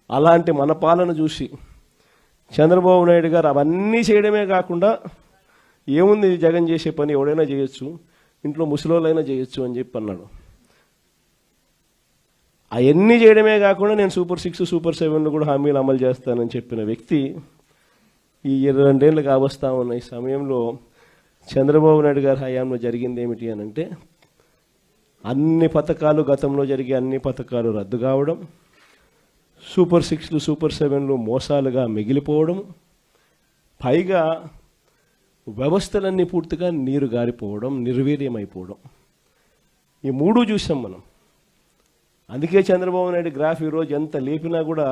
అలాంటి మన పాలన చూసి చంద్రబాబు నాయుడు గారు అవన్నీ చేయడమే కాకుండా ఏముంది జగన్ చేసే పని ఎవడైనా చేయొచ్చు, ఇంట్లో ముసలోళ్ళైనా చేయొచ్చు అని చెప్పి అన్నాడు. అవన్నీ చేయడమే కాకుండా నేను సూపర్ 6 సూపర్ 7 కూడా హామీలు అమలు చేస్తానని చెప్పిన వ్యక్తి ఈ 22 ఏళ్ళు కావస్తా ఉన్న ఈ సమయంలో చంద్రబాబు నాయుడు గారి హయాంలో జరిగింది ఏమిటి అని అంటే అన్ని పథకాలు, గతంలో జరిగే అన్ని పథకాలు రద్దు కావడం, సూపర్ 6 సూపర్ 7 మోసాలుగా మిగిలిపోవడం, పైగా వ్యవస్థలన్నీ పూర్తిగా నీరు గారిపోవడం, నిర్వీర్యమైపోవడం. ఈ మూడు చూసాం మనం. అందుకే చంద్రబాబు నాయుడు గ్రాఫ్ ఈరోజు ఎంత లేపినా కూడా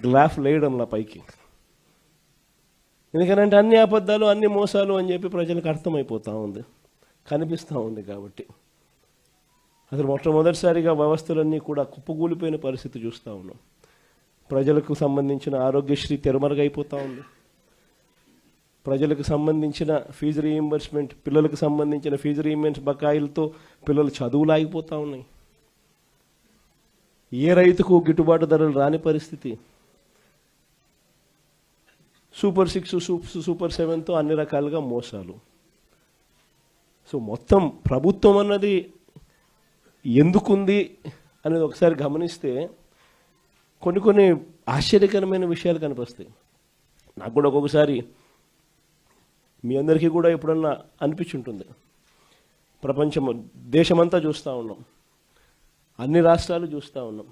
గ్రాఫ్ లేయడంలా పైకి. ఎందుకంటే అన్ని అబద్ధాలు, అన్ని మోసాలు అని చెప్పి ప్రజలకు అర్థమైపోతూ ఉంది, కనిపిస్తూ ఉంది. కాబట్టి అసలు మొట్టమొదటిసారిగా వ్యవస్థలన్నీ కూడా కుప్పకూలిపోయిన పరిస్థితి చూస్తూ ఉన్నాం. ప్రజలకు సంబంధించిన ఆరోగ్యశ్రీ తెరమరుగైపోతూ ఉంది. ప్రజలకు సంబంధించిన ఫీజు రీయింబర్స్మెంట్, పిల్లలకు సంబంధించిన ఫీజు రీయింబర్స్మెంట్ బకాయిలతో పిల్లలు చదువులు ఆగిపోతూ ఉన్నాయి. ఏ రైతుకు గిట్టుబాటు ధరలు రాని పరిస్థితి. సూపర్ 6 సూపర్ 7తో అన్ని రకాలుగా మోసాలు. సో మొత్తం ప్రభుత్వం అన్నది ఎందుకుంది అనేది ఒకసారి గమనిస్తే కొన్ని ఆశ్చర్యకరమైన విషయాలు కనిపిస్తాయి. నాకు కూడా ఒక్కొక్కసారి, మీ అందరికీ కూడా ఎప్పుడన్నా అనిపించుంటుంది, ప్రపంచం దేశమంతా చూస్తూ ఉన్నాం, అన్ని రాష్ట్రాలు చూస్తూ ఉన్నాం.